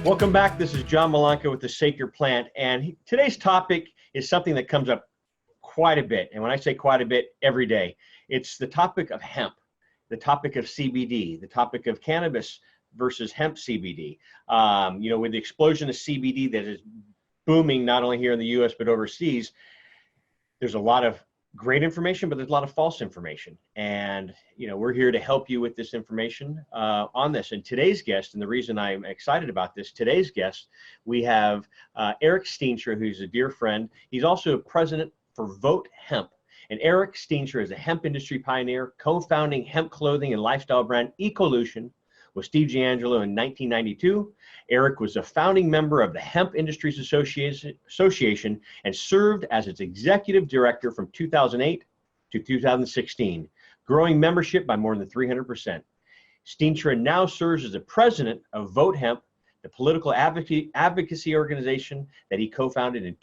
Welcome back. This is John Malanca with the Sacred Plant, and today's topic is something that comes up quite a bit. And when I say quite a bit, every day, it's the topic of hemp, the topic of CBD, the topic of cannabis versus hemp CBD. With the explosion of CBD that is booming not only here in the U.S. but overseas, there's a lot of great information, but there's a lot of false information. And, we're here to help you with this information on this. And today's guest, and the reason I'm excited about this, today's guest, we have Eric Steenstra, who's a dear friend. He's also president for Vote Hemp. And Eric Steenstra is a hemp industry pioneer, co-founding hemp clothing and lifestyle brand Ecolution with Steve Giangelo in 1992. Eric was a founding member of the Hemp Industries Association and served as its executive director from 2008 to 2016, growing membership by more than 300%. Steenstra now serves as the president of Vote Hemp, the political advocacy organization that he co-founded in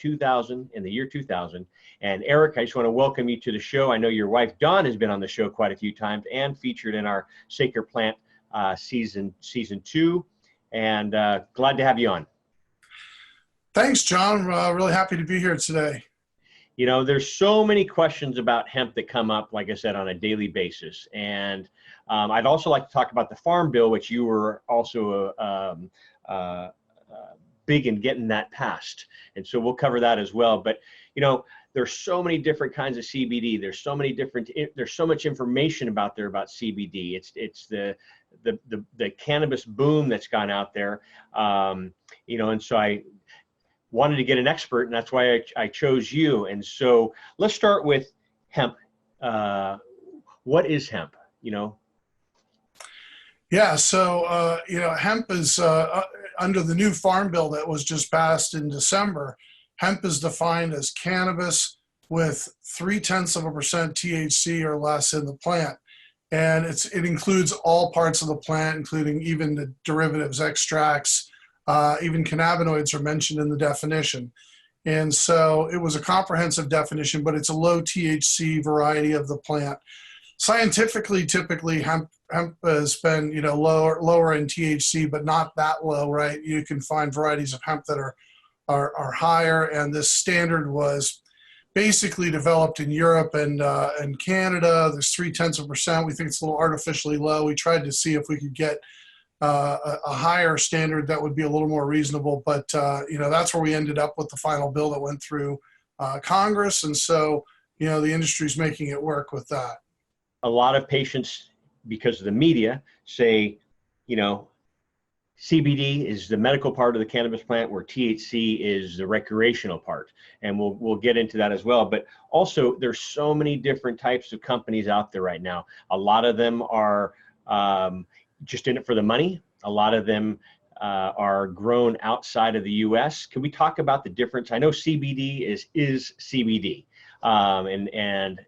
the year 2000. And Eric, I just want to welcome you to the show. I know your wife, Dawn, has been on the show quite a few times and featured in our Sacred Plant season 2, and glad to have you on. Thanks, John. Really happy to be here today. There's so many questions about hemp that come up, like I said, on a daily basis. And I'd also like to talk about the Farm Bill, which you were also big in getting that passed. And so we'll cover that as well. But, there's so many different kinds of CBD. There's so much information about CBD. It's the cannabis boom that's gone out there. And so I wanted to get an expert, and that's why I chose you. And so let's start with hemp. What is hemp? Yeah, so, hemp is under the new Farm Bill that was just passed in December. Hemp is defined as cannabis with 0.3% THC or less in the plant. And it includes all parts of the plant, including even the derivatives, extracts, even cannabinoids are mentioned in the definition. And so it was a comprehensive definition, but it's a low THC variety of the plant. Scientifically, typically hemp has been, lower in THC, but not that low, right? You can find varieties of hemp that are higher, and this standard was basically developed in Europe and Canada. There's 0.3%. We think it's a little artificially low. We tried to see if we could get a higher standard that would be a little more reasonable, but that's where we ended up with the final bill that went through Congress, and so the industry's making it work with that. A lot of patients, because of the media, say CBD is the medical part of the cannabis plant, where THC is the recreational part, and we'll get into that as well. But also, there's so many different types of companies out there right now. A lot of them are just in it for the money. A lot of them are grown outside of the U.S. Can we talk about the difference? I know CBD is CBD, and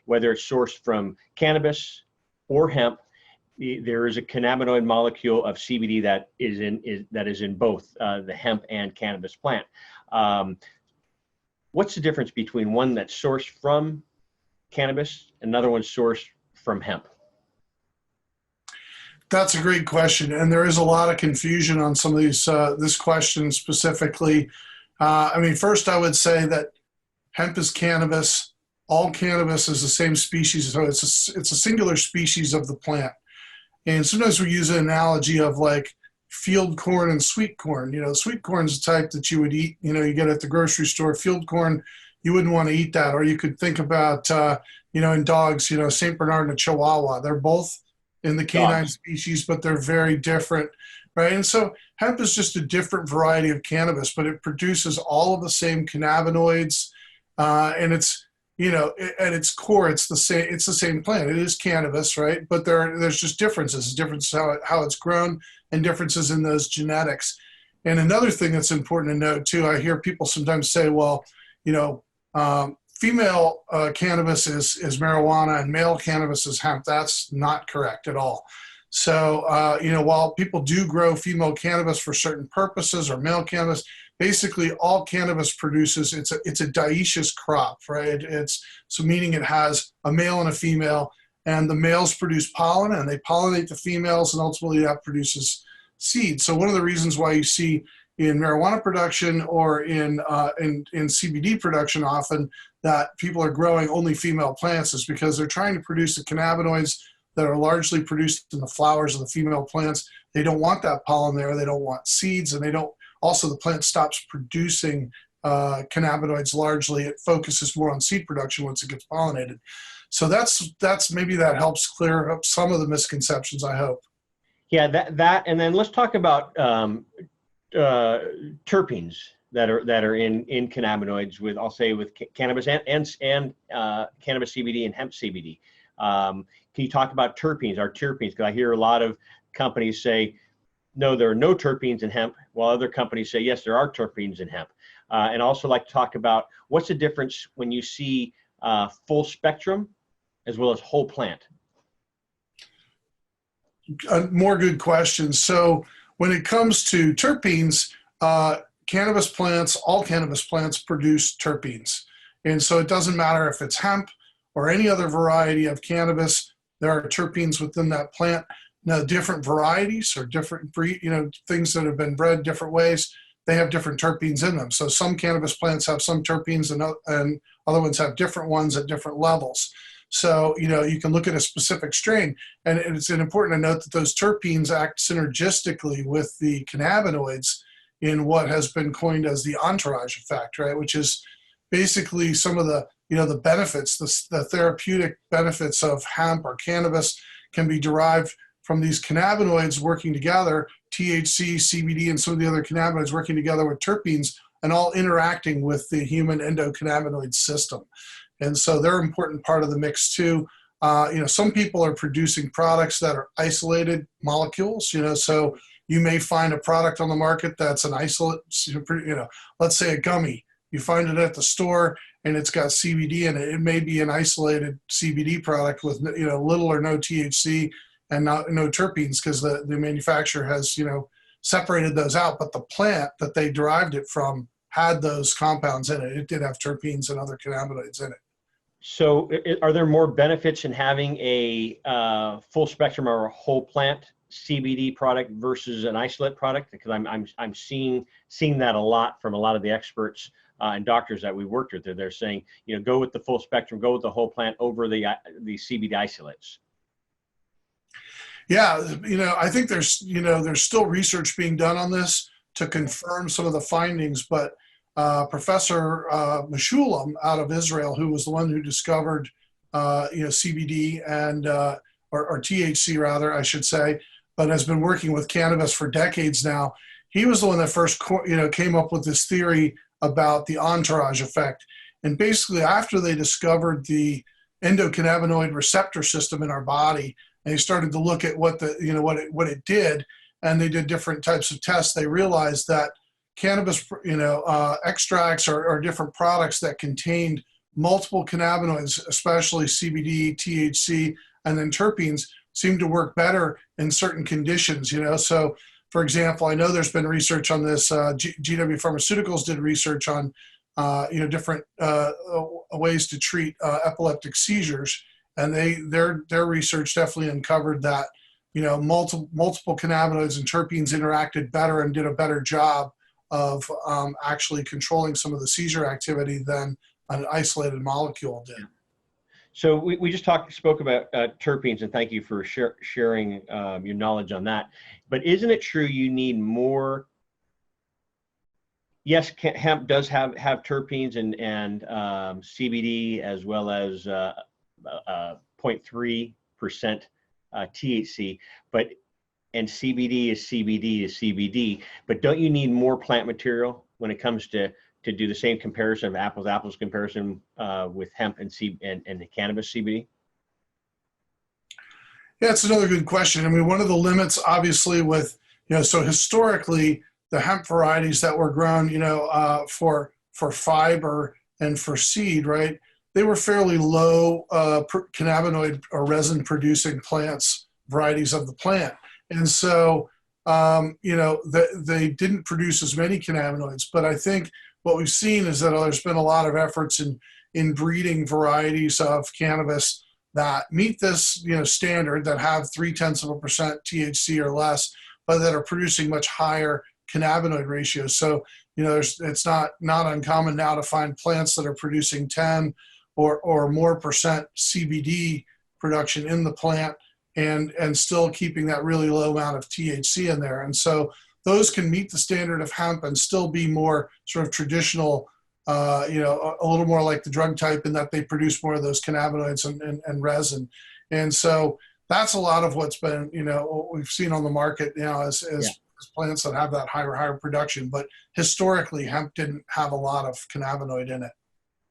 whether it's sourced from cannabis or hemp, there is a cannabinoid molecule of CBD that is in both the hemp and cannabis plant. What's the difference between one that's sourced from cannabis and another one sourced from hemp? That's a great question, and there is a lot of confusion on some of these this question specifically. First I would say that hemp is cannabis. All cannabis is the same species, so it's a singular species of the plant. And sometimes we use an analogy of like field corn and sweet corn. Sweet corn is the type that you would eat, you get at the grocery store. Field corn, you wouldn't want to eat that. Or you could think about, in dogs, St. Bernard and a Chihuahua. They're both in the canine species, but they're very different, right? And so hemp is just a different variety of cannabis, but it produces all of the same cannabinoids, and it's, at its core, it's the same plant. It is cannabis, right? But there's just differences how it's grown, and differences in those genetics. And another thing that's important to note too, I hear people sometimes say, well, female cannabis is marijuana and male cannabis is hemp. That's not correct at all. So, while people do grow female cannabis for certain purposes, or male cannabis, basically all cannabis produces, it's a dioecious crop, right? So meaning it has a male and a female, and the males produce pollen and they pollinate the females, and ultimately that produces seeds. So one of the reasons why you see in marijuana production or in CBD production often that people are growing only female plants is because they're trying to produce the cannabinoids that are largely produced in the flowers of the female plants. They don't want that pollen there. They don't want seeds, and they don't. Also, the plant stops producing cannabinoids largely. It focuses more on seed production once it gets pollinated. So that's maybe that helps clear up some of the misconceptions, I hope. Yeah, that, and then let's talk about terpenes that are in cannabinoids with, I'll say, with cannabis and cannabis CBD and hemp CBD. Can you talk about terpenes? Our terpenes, because I hear a lot of companies say, no, there are no terpenes in hemp, while other companies say, yes, there are terpenes in hemp. And also like to talk about what's the difference when you see full spectrum as well as whole plant? More good questions. So when it comes to terpenes, all cannabis plants produce terpenes. And so it doesn't matter if it's hemp or any other variety of cannabis, there are terpenes within that plant. Now, different varieties or different things that have been bred different ways, they have different terpenes in them. So some cannabis plants have some terpenes and other ones have different ones at different levels. So, you can look at a specific strain, and it's important to note that those terpenes act synergistically with the cannabinoids in what has been coined as the entourage effect, right? Which is basically some of the, the benefits, the therapeutic benefits of hemp or cannabis can be derived from these cannabinoids working together, THC, CBD, and some of the other cannabinoids working together with terpenes and all interacting with the human endocannabinoid system. And so they're an important part of the mix too. Some people are producing products that are isolated molecules, so you may find a product on the market that's an isolate, let's say a gummy. You find it at the store and it's got CBD in it. It may be an isolated CBD product with, little or no THC and no terpenes because the manufacturer has, separated those out. But the plant that they derived it from had those compounds in it. It did have terpenes and other cannabinoids in it. So are there more benefits in having a full spectrum or a whole plant CBD product versus an isolate product? Because I'm seeing that a lot from a lot of the experts and doctors that we worked with. They're saying, go with the full spectrum, go with the whole plant over the CBD isolates. Yeah, I think there's still research being done on this to confirm some of the findings, but Professor Meshulam out of Israel, who was the one who discovered CBD and or THC rather, I should say, but has been working with cannabis for decades now. He was the one that first came up with this theory about the entourage effect. And basically, after they discovered the endocannabinoid receptor system in our body, and they started to look at what it did, and they did different types of tests, they realized that cannabis, extracts or different products that contained multiple cannabinoids, especially CBD, THC, and then terpenes, seem to work better in certain conditions. So, for example, I know there's been research on this. GW Pharmaceuticals did research on, different ways to treat epileptic seizures, and their research definitely uncovered that, multiple cannabinoids and terpenes interacted better and did a better job of actually controlling some of the seizure activity than an isolated molecule did. So we just spoke about terpenes, and thank you for sharing your knowledge on that. But isn't it true you need more? Yes, hemp does have terpenes and CBD as well as 0.3% THC, and CBD is CBD is CBD. But don't you need more plant material when it comes to do the same comparison of apples comparison with hemp and cannabis CBD? Yeah, it's another good question. I mean, one of the limits, obviously, with so historically, the hemp varieties that were grown, for fiber and for seed, right? They were fairly low cannabinoid or resin producing plants, varieties of the plant, and so they didn't produce as many cannabinoids. But I think what we've seen is that there's been a lot of efforts in breeding varieties of cannabis that meet this standard, that have 0.3% THC or less, but that are producing much higher cannabinoid ratios. So, it's not uncommon now to find plants that are producing 10 or more percent CBD production in the plant, and still keeping that really low amount of THC in there. And so those can meet the standard of hemp and still be more sort of traditional, a little more like the drug type, in that they produce more of those cannabinoids and resin. And so that's a lot of what's been, what we've seen on the market now as plants that have that higher production. But historically, hemp didn't have a lot of cannabinoid in it.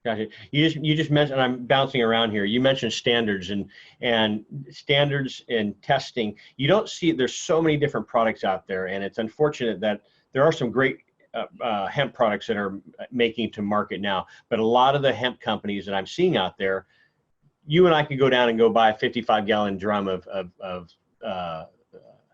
Gotcha. You just mentioned, and I'm bouncing around here. You mentioned standards and standards and testing. You don't see, there's so many different products out there, and it's unfortunate that there are some great hemp products that are making to market now. But a lot of the hemp companies that I'm seeing out there, you and I can go down and go buy a 55-gallon drum of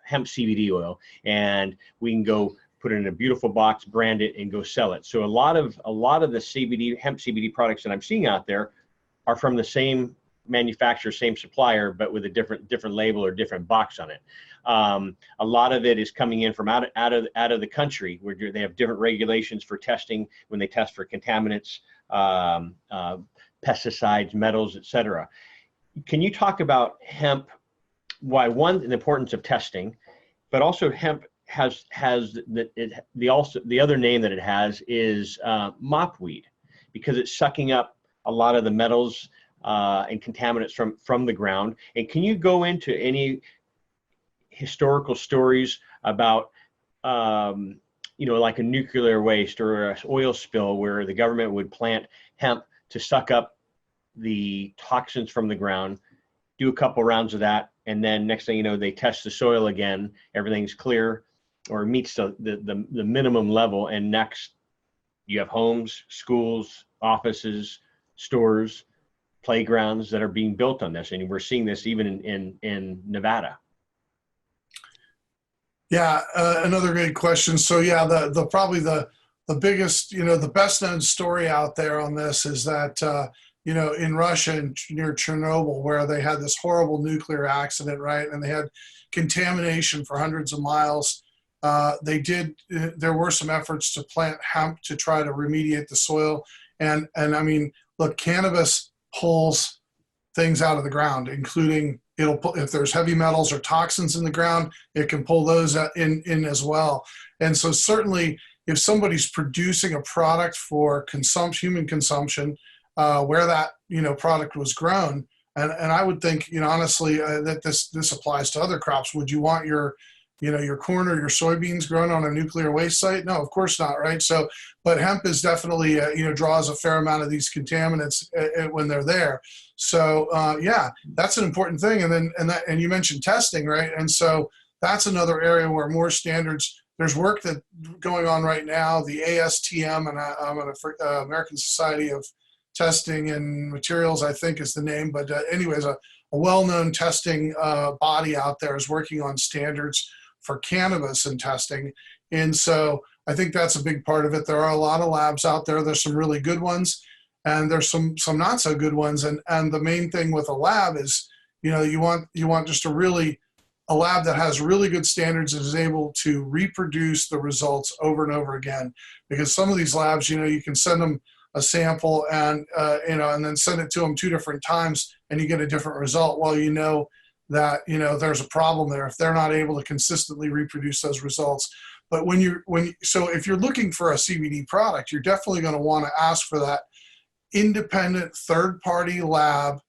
hemp CBD oil, and we can go put it in a beautiful box, brand it, and go sell it. So a lot of the hemp CBD products that I'm seeing out there are from the same manufacturer, same supplier, but with a different label or different box on it. A lot of it is coming in from out of the country, where they have different regulations for testing when they test for contaminants, pesticides, metals, etc. Can you talk about hemp? Why, one, the importance of testing, but also hemp has the other name that it has is mopweed, because it's sucking up a lot of the metals and contaminants from the ground. And can you go into any historical stories about like a nuclear waste or an oil spill where the government would plant hemp to suck up the toxins from the ground, do a couple rounds of that, and then next thing you know, they test the soil again, everything's clear or meets the minimum level, and next you have homes, schools, offices, stores, playgrounds that are being built on this, and we're seeing this even in Nevada. Yeah, another great question. So yeah, probably the biggest, the best known story out there on this is that in Russia, near Chernobyl, where they had this horrible nuclear accident, right, and they had contamination for hundreds of miles. There were some efforts to plant hemp to try to remediate the soil. And I mean, look, cannabis pulls things out of the ground, including if there's heavy metals or toxins in the ground, it can pull those in as well. And so certainly if somebody's producing a product for human consumption, where that, product was grown, and I would think, honestly, that this applies to other crops. Would you want your corn or your soybeans grown on a nuclear waste site? No, of course not, right? So, but hemp is definitely, draws a fair amount of these contaminants when they're there. So, yeah, that's an important thing. And you mentioned testing, right? And so that's another area where more standards. There's work that going on right now. The ASTM and American Society of Testing and Materials, I think is the name. But anyways, a well-known testing body out there is working on standards for cannabis and testing. And so I think that's a big part of it. There are a lot of labs out there. There's some really good ones, and there's some not so good ones. And the main thing with a lab is, you want just a lab that has really good standards and is able to reproduce the results over and over again. Because some of these labs, you can send them a sample and then send it to them 2 different times and you get a different result. Well, that there's a problem there if they're not able to consistently reproduce those results. But so if you're looking for a CBD product, you're definitely going to want to ask for that independent third-party lab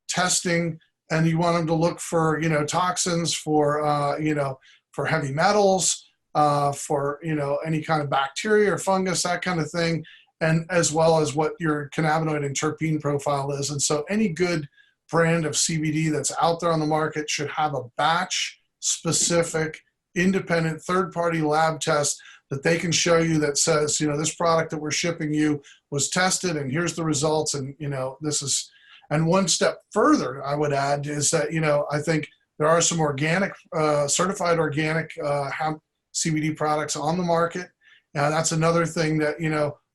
testing, and you want them to look for toxins, for heavy metals, for any kind of bacteria or fungus, that kind of thing, and as well as what your cannabinoid and terpene profile is. And so any good brand of CBD that's out there on the market should have a batch specific independent third-party lab test that they can show you that says, this product that we're shipping you was tested and here's the results. And, this is, and one step further, I would add is that, I think there are some organic, certified organic hemp CBD products on the market. And that's another thing that,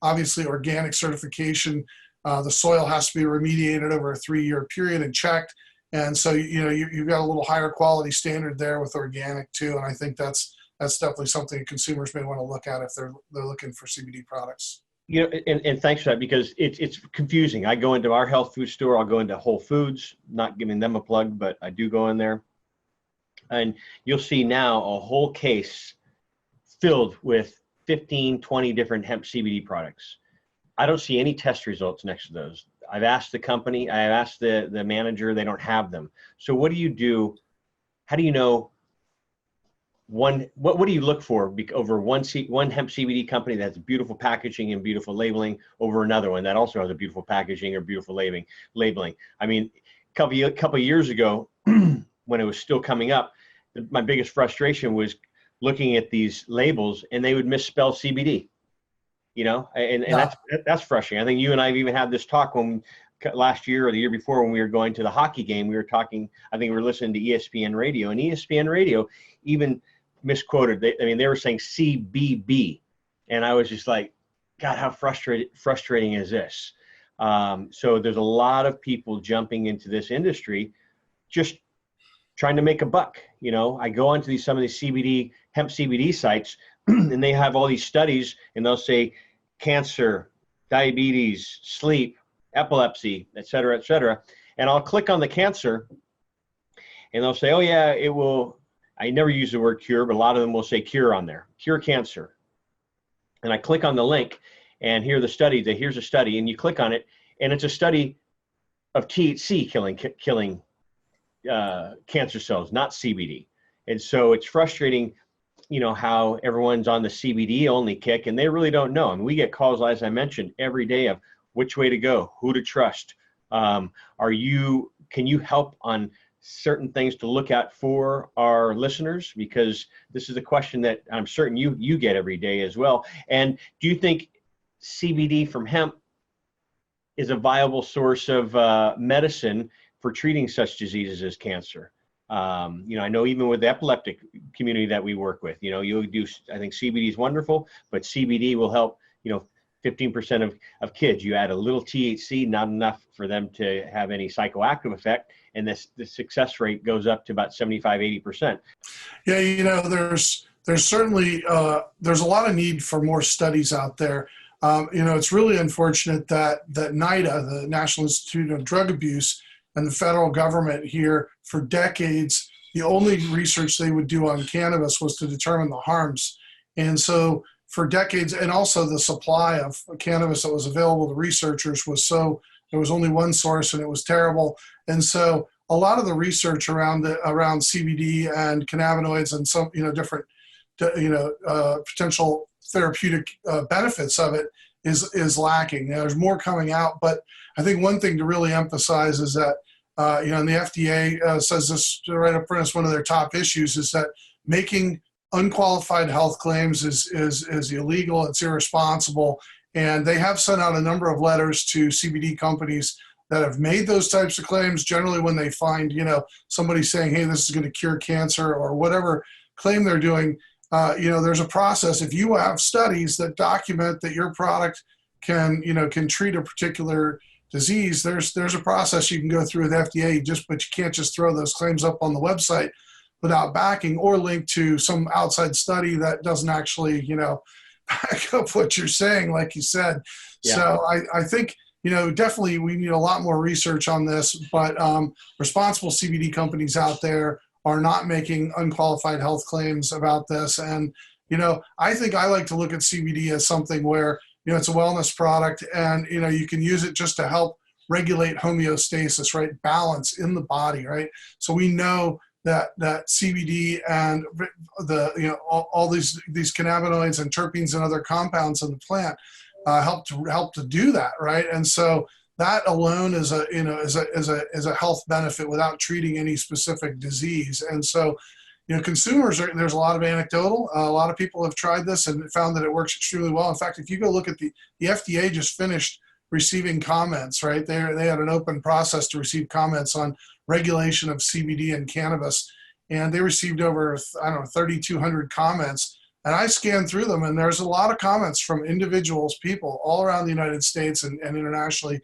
obviously organic certification, the soil has to be remediated over a 3-year period and checked. And so, you've got a little higher quality standard there with organic too. And I think that's that's definitely something consumers may want to look at if they're looking for CBD products. You know, and thanks for that, because it's confusing. I go into our health food store, I'll go into Whole Foods, not giving them a plug, but I do go in there, and you'll see now a whole case filled with 15, 20 different hemp CBD products. I don't see any test results next to those. I've asked the company, I've asked the manager, they don't have them. So what do you do? How do you know what do you look for over one hemp CBD company that has beautiful packaging and beautiful labeling over another one that also has a beautiful packaging or beautiful labeling? I mean, a couple of years ago, when it was still coming up, my biggest frustration was looking at these labels and they would misspell CBD. You know, and that's frustrating. I think you and I have even had this talk when last year or the year before, when we were going to the hockey game. We were talking, I think we were listening to ESPN radio, and ESPN radio even misquoted. They were saying CBB, and I was just like, God, how frustrating is this? So there's a lot of people jumping into this industry, just trying to make a buck. You know, I go onto some of these hemp CBD sites, and they have all these studies, and they'll say cancer, diabetes, sleep, epilepsy, et cetera, et cetera. And I'll click on the cancer, and they'll say, oh yeah, it will. I never use the word cure, but a lot of them will say cure on there, cure cancer. And I click on the link, and here's a study, and you click on it, and it's a study of THC killing cancer cells, not CBD. And so it's frustrating, you know, how everyone's on the CBD only kick, and they really don't know. I mean, we get calls, as I mentioned, every day of which way to go, who to trust. Can you help on certain things to look at for our listeners? Because this is a question that I'm certain you get every day as well. And do you think CBD from hemp is a viable source of medicine for treating such diseases as cancer? You know, I know even with the epileptic community that we work with, you know, I think CBD is wonderful, but CBD will help, you know, 15% of kids. You add a little THC, not enough for them to have any psychoactive effect, and the success rate goes up to about 75, 80%. Yeah, you know, there's certainly there's a lot of need for more studies out there. You know, it's really unfortunate that NIDA, the National Institute on Drug Abuse, and the federal government here for decades, the only research they would do on cannabis was to determine the harms. And so for decades, and also the supply of cannabis that was available to researchers there was only one source, and it was terrible. And so a lot of the research around CBD and cannabinoids and some, you know, different, you know, potential therapeutic benefits of it is lacking. Now, there's more coming out, but I think one thing to really emphasize is that, you know, and the FDA says this right up front as one of their top issues, is that making unqualified health claims is illegal, it's irresponsible. And they have sent out a number of letters to CBD companies that have made those types of claims. Generally, when they find, you know, somebody saying, hey, this is going to cure cancer or whatever claim they're doing, you know, there's a process. If you have studies that document that your product can treat a particular disease, there's a process you can go through with FDA, but you can't just throw those claims up on the website without backing, or link to some outside study that doesn't actually, you know, back up what you're saying, like you said. Yeah. So I think, you know, definitely we need a lot more research on this, but responsible CBD companies out there are not making unqualified health claims about this. And, you know, I think I like to look at CBD as something where, you know, it's a wellness product, and, you know, you can use it just to help regulate homeostasis, right? Balance in the body, right? So we know that CBD and the, you know, all these cannabinoids and terpenes and other compounds in the plant help to do that, right? And so that alone is a health benefit without treating any specific disease. And so, you know, there's a lot of anecdotal. A lot of people have tried this and found that it works extremely well. In fact, if you go look at the FDA just finished receiving comments, right? They had an open process to receive comments on regulation of CBD and cannabis, and they received over, 3,200 comments. And I scanned through them, and there's a lot of comments from individuals, people all around the United States and internationally,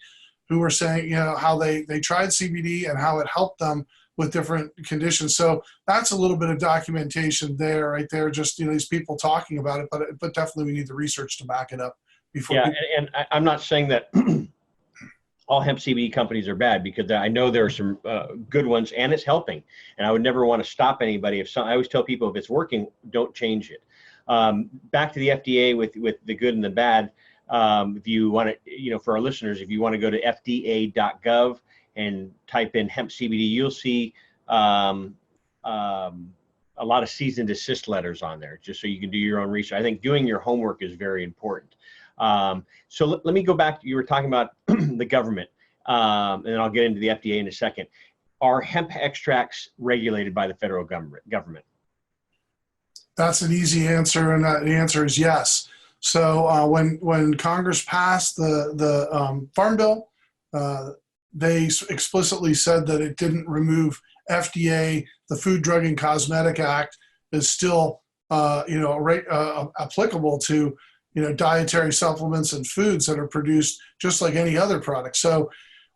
who were saying, you know, how they tried CBD and how it helped them with different conditions. So that's a little bit of documentation there, right there. Just, these people talking about it, but definitely we need the research to back it up before. Yeah, and I'm not saying that all hemp CBD companies are bad, because I know there are some good ones, and it's helping. And I would never want to stop anybody. I always tell people, if it's working, don't change it. Back to the FDA with the good and the bad. If you want to, for our listeners, if you want to go to fda.gov and type in hemp CBD, you'll see a lot of cease and desist letters on there, just so you can do your own research. I think doing your homework is very important. So let me go back. You were talking about the government, and then I'll get into the FDA in a second. Are hemp extracts regulated by the federal government? That's an easy answer, and the answer is yes. So when Congress passed the Farm Bill, they explicitly said that it didn't remove FDA. The Food, Drug, and Cosmetic Act is still applicable to dietary supplements and foods that are produced just like any other product. So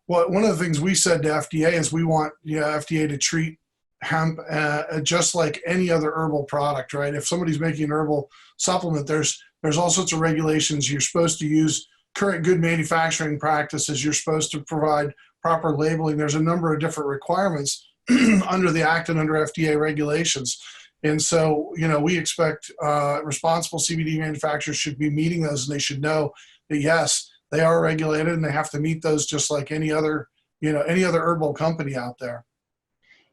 one of the things we said to FDA is we want FDA to treat hemp just like any other herbal product, right? If somebody's making an herbal supplement, there's all sorts of regulations. You're supposed to use current good manufacturing practices. You're supposed to provide proper labeling. There's a number of different requirements under the Act and under FDA regulations. And so, we expect responsible CBD manufacturers should be meeting those, and they should know that, yes, they are regulated and they have to meet those just like any other herbal company out there.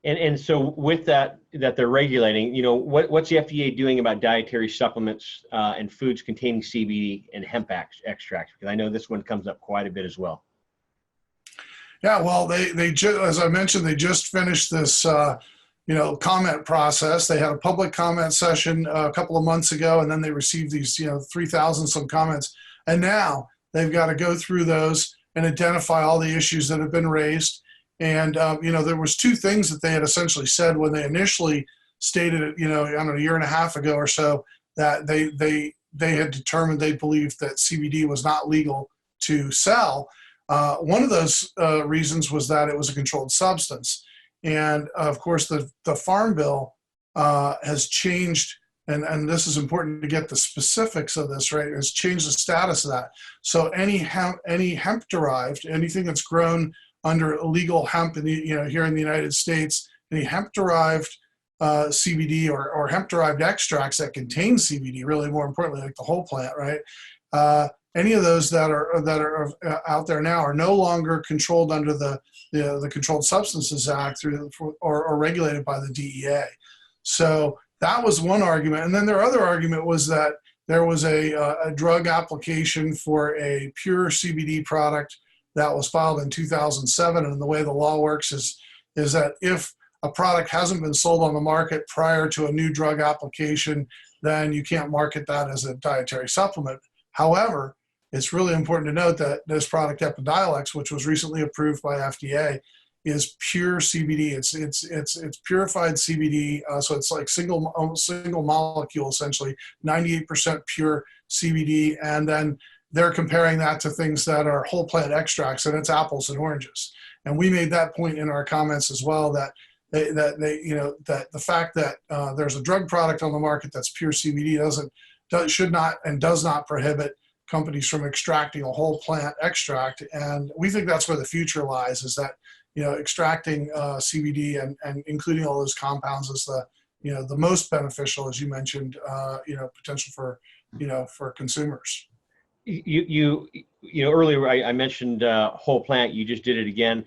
And so with that they're regulating, what's the FDA doing about dietary supplements and foods containing CBD and hemp extracts? Because I know this one comes up quite a bit as well. Yeah, well, they as I mentioned, they just finished this comment process. They had a public comment session a couple of months ago, and then they received these 3,000 some comments, and now they've got to go through those and identify all the issues that have been raised. And, there was two things that they had essentially said when they initially stated it, a year and a half ago or so, that they had determined they believed that CBD was not legal to sell. One of those reasons was that it was a controlled substance. And, of course, the Farm Bill has changed, and this is important to get the specifics of this, right, has changed the status of that. So any hemp-derived, anything that's grown under illegal hemp here in the United States, any hemp-derived CBD or hemp-derived extracts that contain CBD, really more importantly, like the whole plant, right? Any of those that are out there now are no longer controlled under the Controlled Substances Act or regulated by the DEA. So that was one argument, and then their other argument was that there was a drug application for a pure CBD product that was filed in 2007, and the way the law works is that if a product hasn't been sold on the market prior to a new drug application, then you can't market that as a dietary supplement. However, it's really important to note that this product Epidiolex, which was recently approved by FDA, is pure CBD. It's purified CBD, so it's like single molecule essentially, 98% pure CBD, and then they're comparing that to things that are whole plant extracts, and it's apples and oranges. And we made that point in our comments as well, that that the fact that there's a drug product on the market that's pure CBD should not and does not prohibit companies from extracting a whole plant extract. And we think that's where the future lies, is that extracting CBD and including all those compounds is the most beneficial, as you mentioned, potential for consumers. You earlier I mentioned whole plant. You just did it again.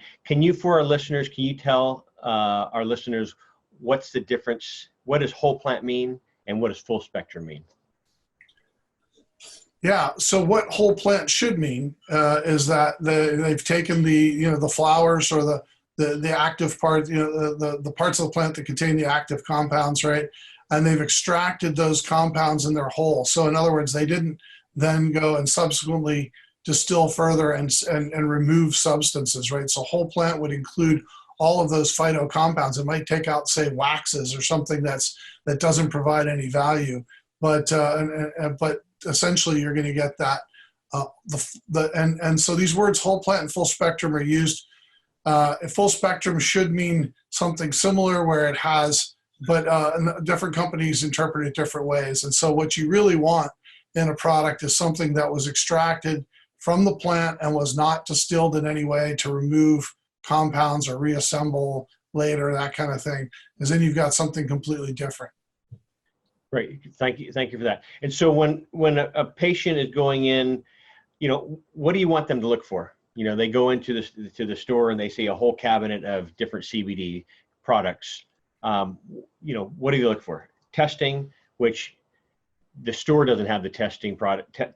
For our listeners, can you tell our listeners what's the difference? What does whole plant mean, and what does full spectrum mean? Yeah. So what whole plant should mean is that they've taken the flowers or the active part, the parts of the plant that contain the active compounds, right? And they've extracted those compounds in their whole. So in other words, they didn't then go and subsequently distill further and remove substances, right? So whole plant would include all of those phyto compounds. It might take out, say, waxes or something that doesn't provide any value, but essentially you're going to get that. And so these words whole plant and full spectrum are used Full spectrum should mean something similar where it has, but different companies interpret it different ways. And so what you really want in a product is something that was extracted from the plant and was not distilled in any way to remove compounds or reassemble later, that kind of thing, because then you've got something completely different. Great, thank you for that. And so when a patient is going in, what do you want them to look for? They go into the store and they see a whole cabinet of different CBD products. What do you look for? Testing, which the store doesn't have the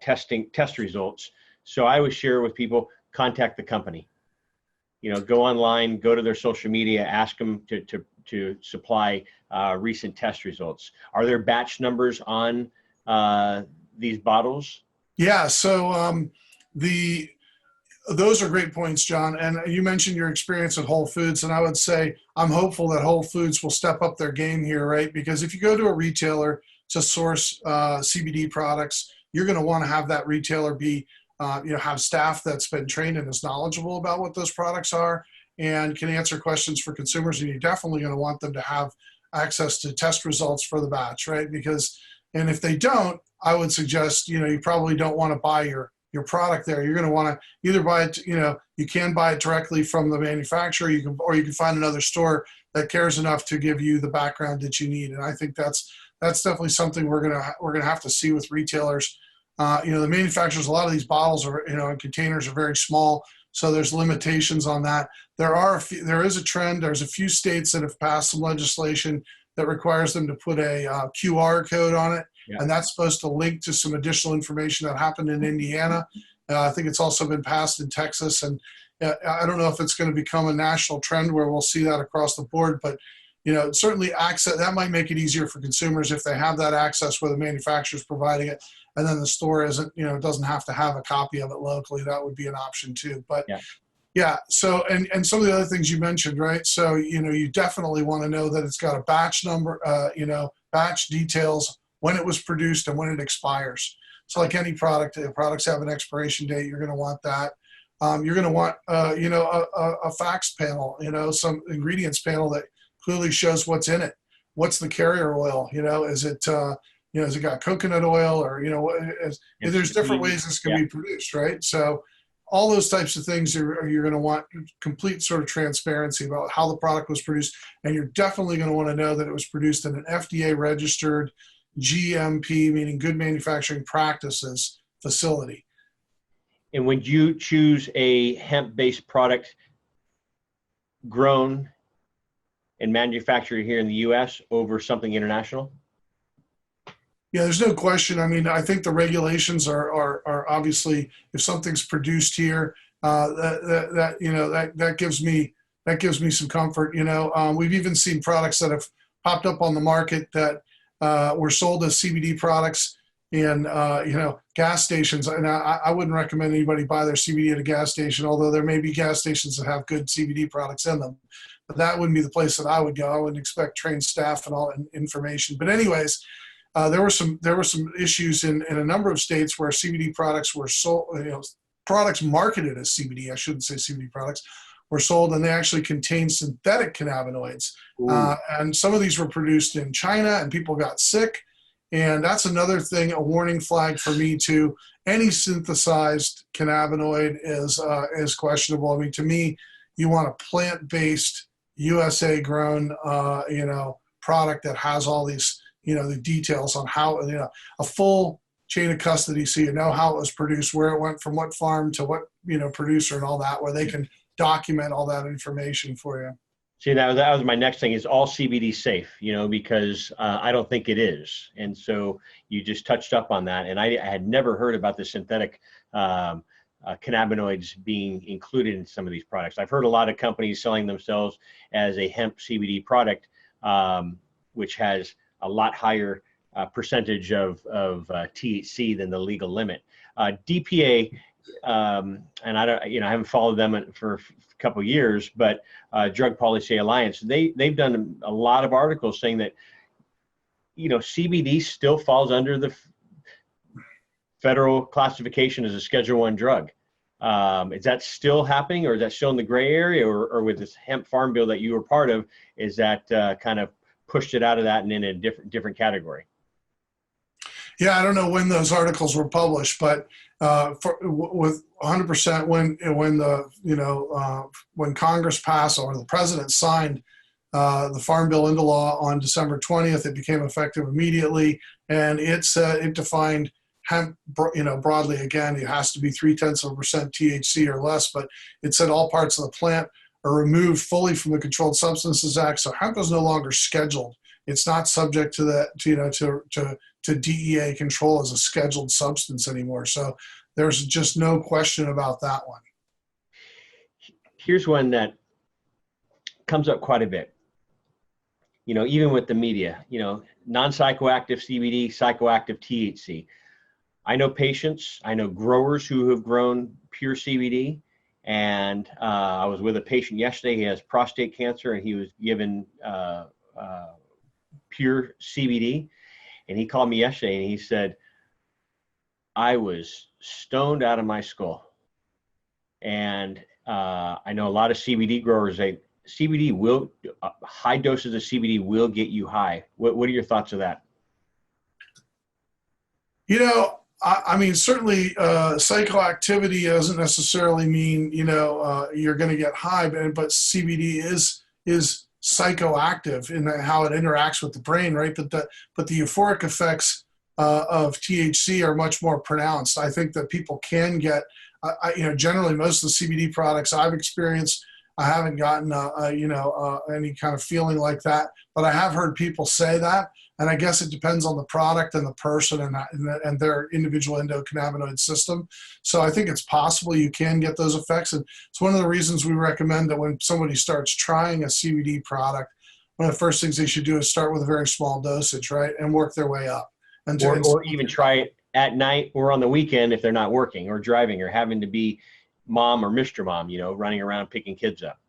testing test results. So I always share with people, contact the company. Go online, go to their social media, ask them to supply recent test results. Are there batch numbers on these bottles? Yeah, so those are great points, John. And you mentioned your experience at Whole Foods, and I would say I'm hopeful that Whole Foods will step up their game here, right? Because if you go to a retailer to source CBD products, you're going to want to have that retailer be, have staff that's been trained and is knowledgeable about what those products are and can answer questions for consumers. And you're definitely going to want them to have access to test results for the batch, right? And if they don't, I would suggest, you probably don't want to buy your product there. You're going to want to either buy it, you can buy it directly from the manufacturer, or you can find another store that cares enough to give you the background that you need. And I think that's definitely something we're going to have to see with retailers. The manufacturers, a lot of these bottles are, and containers are very small, so there's limitations on that. There is a trend. There's a few states that have passed some legislation that requires them to put a QR code on it. Yeah. And that's supposed to link to some additional information that happened in Indiana. I think it's also been passed in Texas. And I don't know if it's going to become a national trend where we'll see that across the board, but certainly access, that might make it easier for consumers if they have that access where the manufacturer's providing it, and then the store isn't, doesn't have to have a copy of it locally. That would be an option too. But yeah, so, and some of the other things you mentioned, right? So, you definitely want to know that it's got a batch number, batch details, when it was produced and when it expires. So like any product, if products have an expiration date, you're going to want that. You're going to want, a facts panel, some ingredients panel that clearly shows what's in it. What's the carrier oil? Is it, has it got coconut oil, or, there's different ways this can be produced, right? So all those types of things you're going to want complete sort of transparency about how the product was produced. And you're definitely going to want to know that it was produced in an FDA registered GMP, meaning good manufacturing practices, facility. And would you choose a hemp-based product grown and manufactured here in the U.S. over something international? Yeah, there's no question. I mean, I think the regulations are obviously, if something's produced here, that gives me some comfort. We've even seen products that have popped up on the market that were sold as CBD products in gas stations. And I wouldn't recommend anybody buy their CBD at a gas station, although there may be gas stations that have good CBD products in them. But that wouldn't be the place that I would go. I wouldn't expect trained staff and all information. But anyways, there were some issues in a number of states where CBD products were sold, products marketed as CBD, I shouldn't say CBD products, were sold, and they actually contained synthetic cannabinoids. And some of these were produced in China, and people got sick. And that's another thing, a warning flag for me too. Any synthesized cannabinoid is questionable. I mean, to me, you want a plant-based, USA-grown, product that has all these, the details on how, a full chain of custody, so you know how it was produced, where it went from what farm to what, producer and all that, where they can document all that information for you. See, that was my next thing, is all CBD safe, because I don't think it is. And so you just touched up on that. And I had never heard about the synthetic cannabinoids being included in some of these products. I've heard a lot of companies selling themselves as a hemp CBD product, which has a lot higher percentage of THC than the legal limit. DPA, and I haven't followed them for a couple of years, but Drug Policy Alliance, they've done a lot of articles saying that CBD still falls under the federal classification as a Schedule I drug. Is that still happening, or is that still in the gray area, or with this hemp farm bill that you were part of, is that kind of pushed it out of that and in a different category? Yeah, I don't know when those articles were published, but with 100% when Congress passed or the president signed the Farm Bill into law on December 20th, it became effective immediately, and it defined hemp, broadly. Again, it has to be 0.3% THC or less, but it said all parts of the plant are removed fully from the Controlled Substances Act. So hemp is no longer scheduled. It's not subject to that, to DEA control as a scheduled substance anymore. So there's just no question about that one. Here's one that comes up quite a bit. Even with the media, non-psychoactive CBD, psychoactive THC. I know patients, I know growers who have grown pure CBD, and I was with a patient yesterday. He has prostate cancer, and he was given pure CBD. And he called me yesterday, and he said, I was stoned out of my skull. And I know a lot of CBD growers, high doses of CBD will get you high. What are your thoughts of that? I mean, certainly psychoactivity doesn't necessarily mean, you're going to get high, but CBD is psychoactive in how it interacts with the brain, right? But the euphoric effects of THC are much more pronounced. I think that people can get, generally most of the CBD products I've experienced, I haven't gotten, any kind of feeling like that, but I have heard people say that. And I guess it depends on the product and the person and their individual endocannabinoid system. So I think it's possible you can get those effects. And it's one of the reasons we recommend that when somebody starts trying a CBD product, one of the first things they should do is start with a very small dosage, right? And work their way up. Or even try it at night or on the weekend if they're not working or driving or having to be mom or Mr. Mom, running around picking kids up.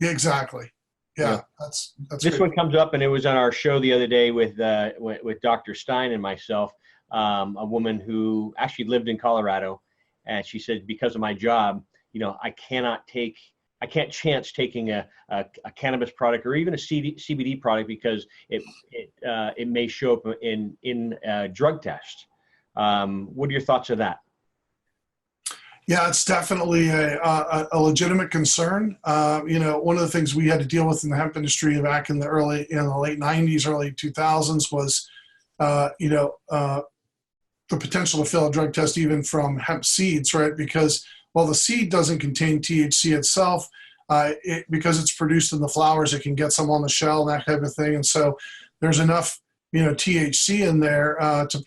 Exactly. Yeah, that's this great. One comes up, and it was on our show the other day with Dr. Stein and myself, a woman who actually lived in Colorado, and she said, because of my job, I can't chance taking a cannabis product or even a CBD product because it may show up in a drug test. What are your thoughts of that? Yeah, it's definitely a legitimate concern. One of the things we had to deal with in the hemp industry back in the late 90s, early 2000s was, the potential to fail a drug test even from hemp seeds, right? Because while the seed doesn't contain THC itself, because it's produced in the flowers, it can get some on the shell and that type of thing. And so there's enough, THC in there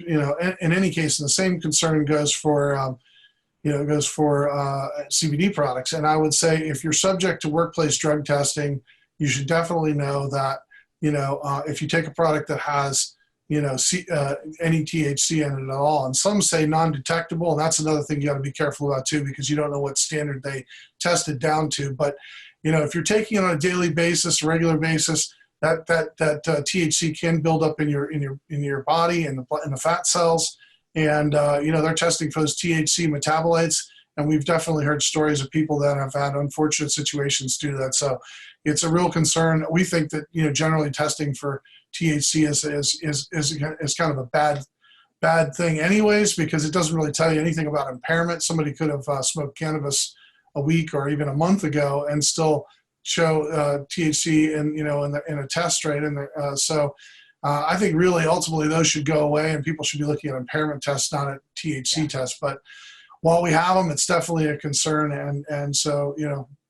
in any case, and the same concern goes for CBD products. And I would say if you're subject to workplace drug testing, you should definitely know that, if you take a product that has, any THC in it at all, and some say non-detectable, and that's another thing you got to be careful about too, because you don't know what standard they test it down to. But, if you're taking it on a daily basis, regular basis, that THC can build up in your body and in the fat cells. And, they're testing for those THC metabolites. And we've definitely heard stories of people that have had unfortunate situations due to that. So it's a real concern. We think that, generally testing for THC is kind of a bad thing anyways, because it doesn't really tell you anything about impairment. Somebody could have smoked cannabis a week or even a month ago and still show THC in a test, right? So I think really ultimately those should go away, and people should be looking at impairment tests, not at THC tests. But while we have them, it's definitely a concern, and so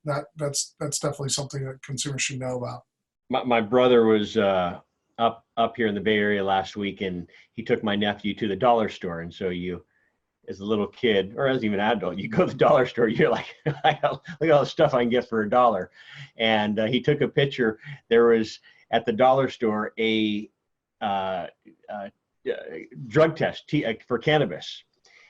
that's definitely something that consumers should know about. My brother was up here in the Bay Area last week, and he took my nephew to the dollar store. And so you, as a little kid or as even an adult, you go to the dollar store, you're like, look at all the stuff I can get for $1. And he took a picture. There was at the dollar store a drug test for cannabis.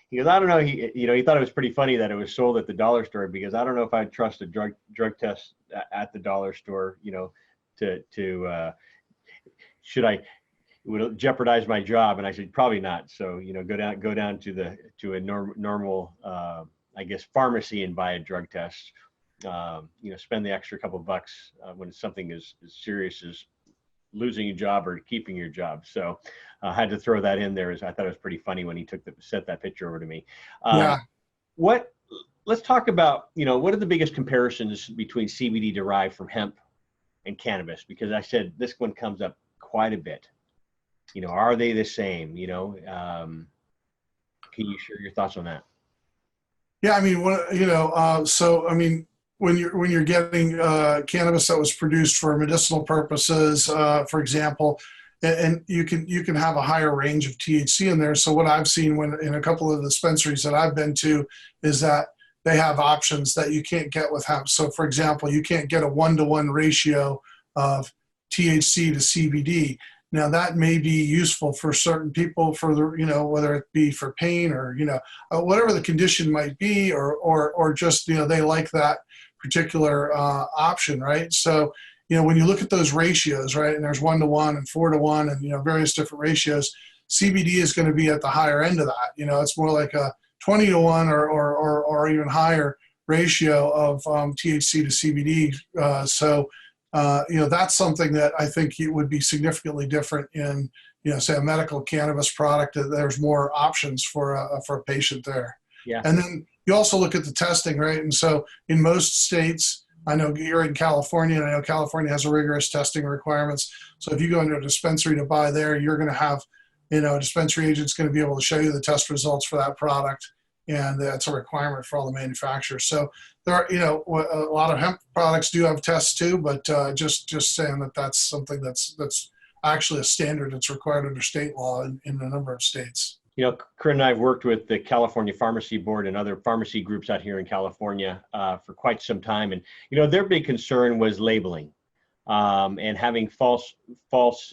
He goes, I don't know. He thought it was pretty funny that it was sold at the dollar store, because I don't know if I'd trust a drug test at the dollar store, would it jeopardize my job? And I said, probably not. So, go down to a normal I guess, pharmacy and buy a drug test. Spend the extra couple bucks when something as serious as losing your job or keeping your job. So I had to throw that in there. As I thought it was pretty funny when he sent that picture over to me. Yeah. Let's talk about, what are the biggest comparisons between CBD derived from hemp and cannabis? Because I said this one comes up quite a bit. Are they the same? Can you share your thoughts on that? Yeah, I mean, when you're getting cannabis that was produced for medicinal purposes, for example, and you can have a higher range of THC in there. So what I've seen in a couple of the dispensaries that I've been to is that they have options that you can't get with hemp. So for example, you can't get a 1-to-1 ratio of THC to CBD. Now that may be useful for certain people for whether it be for pain or, whatever the condition might be, or just, they like that particular option, right? So, when you look at those ratios, right, and there's 1-to-1 and 4-to-1 and, various different ratios, CBD is going to be at the higher end of that. It's more like a 20-to-1 or even higher ratio of THC to CBD. That's something that I think it would be significantly different in, say a medical cannabis product. There's more options for a patient there. Yeah. And then you also look at the testing, right? And so in most states, I know you're in California, and I know California has rigorous testing requirements. So if you go into a dispensary to buy there, you're going to have, a dispensary agent's going to be able to show you the test results for that product. And that's a requirement for all the manufacturers. So there are, a lot of hemp products do have tests too, but just saying that that's something that's actually a standard that's required under state law in a number of states. Corinne and I have worked with the California Pharmacy Board and other pharmacy groups out here in California for quite some time. And, their big concern was labeling and having false,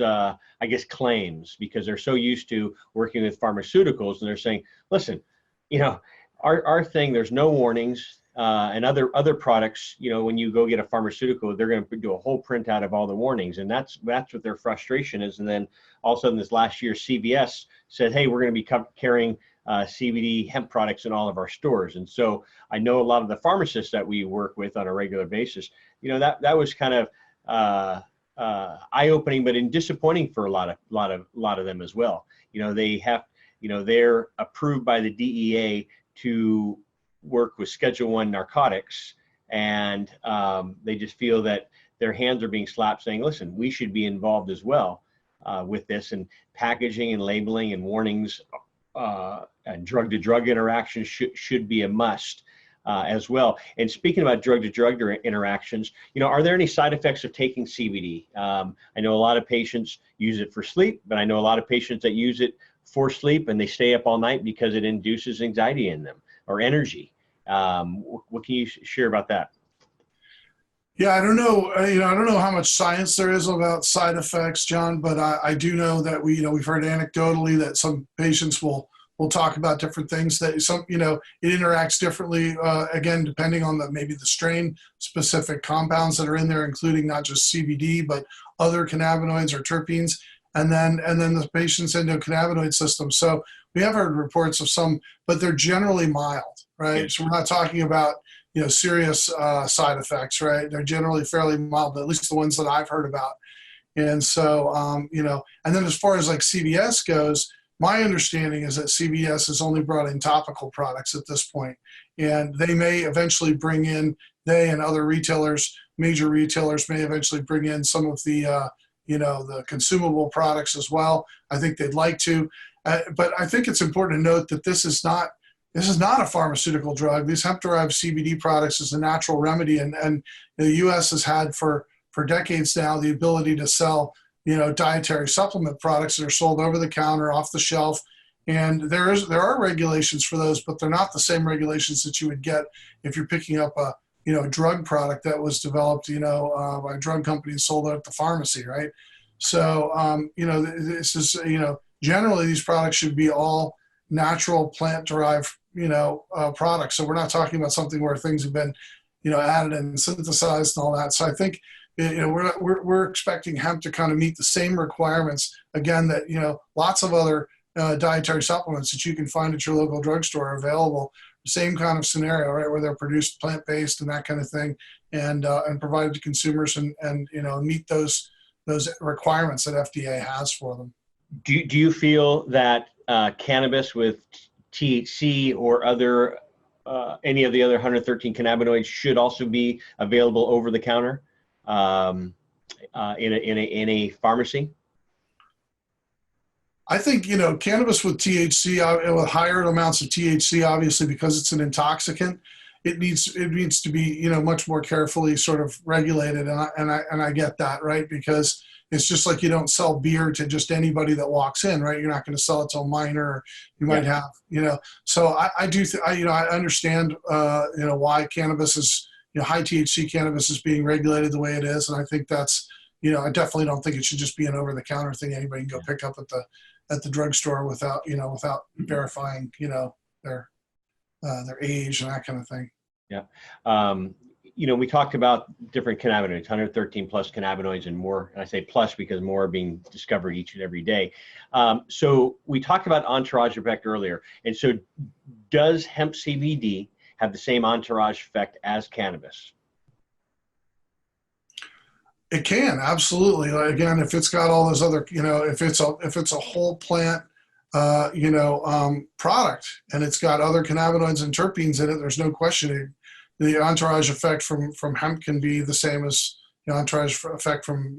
I guess, claims, because they're so used to working with pharmaceuticals. And they're saying, listen, our thing, there's no warnings, and other products, when you go get a pharmaceutical, they're going to do a whole printout of all the warnings. And that's what their frustration is. And then all of a sudden this last year, CVS said, hey, we're going to be carrying CBD hemp products in all of our stores. And so I know a lot of the pharmacists that we work with on a regular basis, that was kind of eye-opening, but disappointing for a lot of them as well. They have, they're approved by the DEA to work with Schedule I narcotics, and they just feel that their hands are being slapped saying, listen, we should be involved as well with this, and packaging and labeling and warnings and drug-to-drug interactions should be a must as well. And speaking about drug-to-drug interactions, are there any side effects of taking CBD? I know a lot of patients use it for sleep, but I know a lot of patients that use it for sleep and they stay up all night because it induces anxiety in them or energy. What can you share about that? Yeah, I don't know. I don't know how much science there is about side effects, John, but I do know that we've heard anecdotally that some patients will talk about different things that it interacts differently, again, depending on maybe the strain specific compounds that are in there, including not just CBD, but other cannabinoids or terpenes, and then the patient's endocannabinoid system. So we have heard reports of some, but they're generally mild, right? Yes. So we're not talking about, serious side effects, right? They're generally fairly mild, but at least the ones that I've heard about. And so, and then as far as like CVS goes, my understanding is that CVS has only brought in topical products at this point, and they may eventually bring in, they and other retailers, major retailers may eventually bring in some of the, the consumable products as well. I think they'd like to, but I think it's important to note that this is not a pharmaceutical drug. These hemp-derived CBD products is a natural remedy, and the U.S. has had for decades now the ability to sell, dietary supplement products that are sold over the counter, off the shelf, and there are regulations for those, but they're not the same regulations that you would get if you're picking up a drug product that was developed by a drug company and sold at the pharmacy, right? So this is generally these products should be all natural plant-derived products. So we're not talking about something where things have been added and synthesized and all that. So I think we're expecting hemp to kind of meet the same requirements again that lots of other dietary supplements that you can find at your local drugstore are available. same kind of scenario, right, where they're produced plant-based and that kind of thing, and provided to consumers, and meet those requirements that FDA has for them. Do you feel that cannabis with THC or other any of the other 113 cannabinoids should also be available over the counter in a pharmacy? I think, cannabis with THC, with higher amounts of THC, obviously, because it's an intoxicant, it needs to be, much more carefully sort of regulated. And I get that, right? Because it's just like you don't sell beer to just anybody that walks in, right? You're not going to sell it to a minor. You might have, So I understand, why cannabis is, high THC cannabis is being regulated the way it is, and I think that's, I definitely don't think it should just be an over-the-counter thing anybody can go pick up at the drugstore without verifying, their age and that kind of thing. Yeah. We talked about different cannabinoids, 113 plus cannabinoids and more. And I say plus because more are being discovered each and every day. So we talked about entourage effect earlier. And so does hemp CBD have the same entourage effect as cannabis? It can, absolutely. Again, if it's got all those other, if it's a whole plant, product, and it's got other cannabinoids and terpenes in it, there's no question the entourage effect from hemp can be the same as the entourage effect from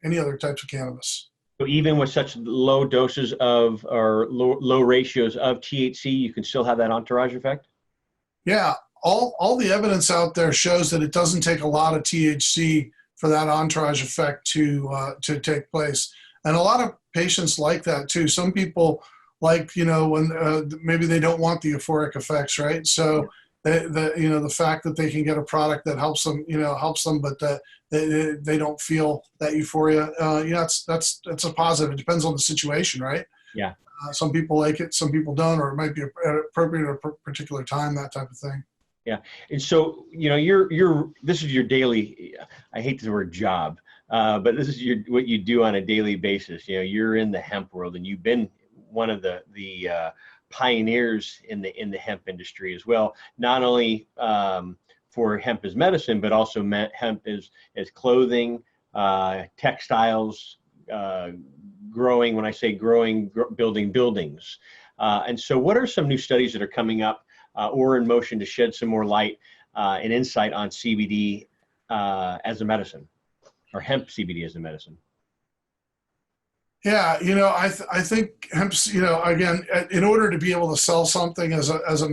any other types of cannabis. So even with such low doses of or low ratios of THC, you can still have that entourage effect? Yeah, all the evidence out there shows that it doesn't take a lot of THC for that entourage effect to take place. And a lot of patients like that too. Some people like, when maybe they don't want the euphoric effects, right? So the fact that they can get a product that helps them, but that they don't feel that euphoria, that's a positive. It depends on the situation, right? Yeah. Some people like it, some people don't, or it might be appropriate at a particular time, that type of thing. Yeah. And so, this is your daily, I hate the word job, but this is what you do on a daily basis. You're in the hemp world, and you've been one of the pioneers in the hemp industry as well. Not only for hemp as medicine, but also hemp as clothing, textiles, growing. When I say growing, building buildings. And so, what are some new studies that are coming up or in motion to shed some more light and insight on CBD as a medicine, or hemp CBD as a medicine? Yeah, I think hemp, again, in order to be able to sell something as a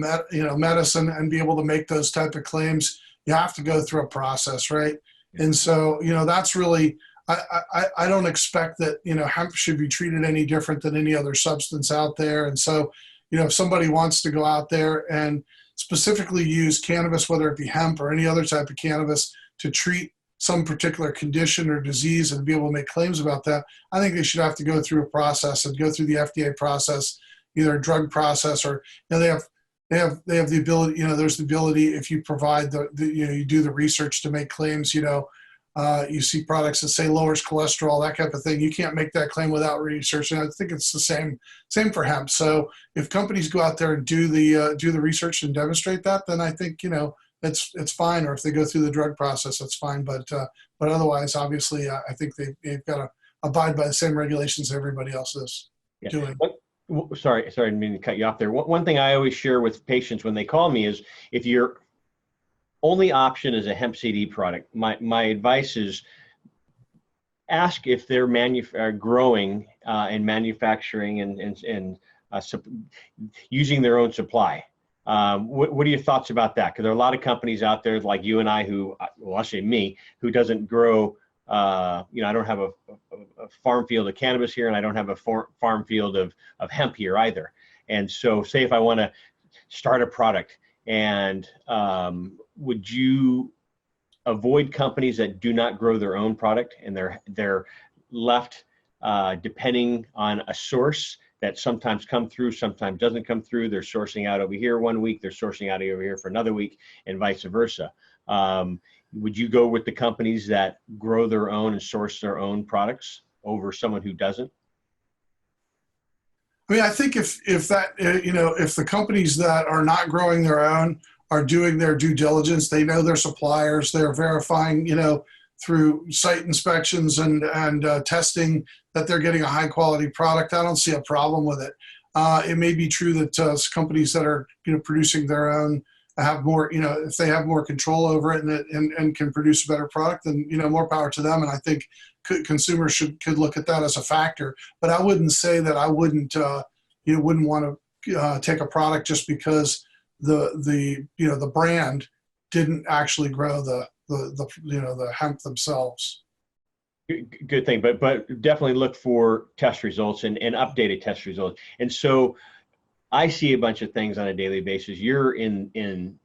medicine and be able to make those type of claims, you have to go through a process, right? Yeah. And so, that's really, I don't expect that, hemp should be treated any different than any other substance out there. And so, if somebody wants to go out there and specifically use cannabis, whether it be hemp or any other type of cannabis, to treat some particular condition or disease and be able to make claims about that, I think they should have to go through a process and go through the FDA process, either a drug process, or they have the ability. There's the ability, if you provide you do the research to make claims. You see products that say lowers cholesterol, that type of thing. You can't make that claim without research, and I think it's the same for hemp. So if companies go out there and do the research and demonstrate that, then I think it's fine. Or if they go through the drug process, that's fine. But otherwise, obviously, I think they've got to abide by the same regulations everybody else is doing. Sorry, I didn't mean to cut you off there. One thing I always share with patients when they call me is, if your only option is a hemp CBD product, my advice is ask if they're growing and manufacturing and using their own supply. What are your thoughts about that? Because there are a lot of companies out there like you and I I'll say me, who doesn't grow, I don't have a farm field of cannabis here, and I don't have a farm field of hemp here either. And so say if I want to start a product, and would you avoid companies that do not grow their own product, and they're left depending on a source that sometimes come through, sometimes doesn't come through? They're sourcing out over here one week, they're sourcing out over here for another week, and vice versa. Would you go with the companies that grow their own and source their own products over someone who doesn't? I mean, I think if that, if the companies that are not growing their own are doing their due diligence, they know their suppliers, they're verifying, through site inspections and testing that they're getting a high quality product. I don't see a problem with it. It may be true that companies that are producing their own have more, if they have more control over it and can produce a better product, then more power to them. And I think consumers could look at that as a factor. But I wouldn't say that I wouldn't wouldn't want to take a product just because the brand didn't actually grow the hemp themselves. Good thing, but definitely look for test results and updated test results. And so I see a bunch of things on a daily basis. You're in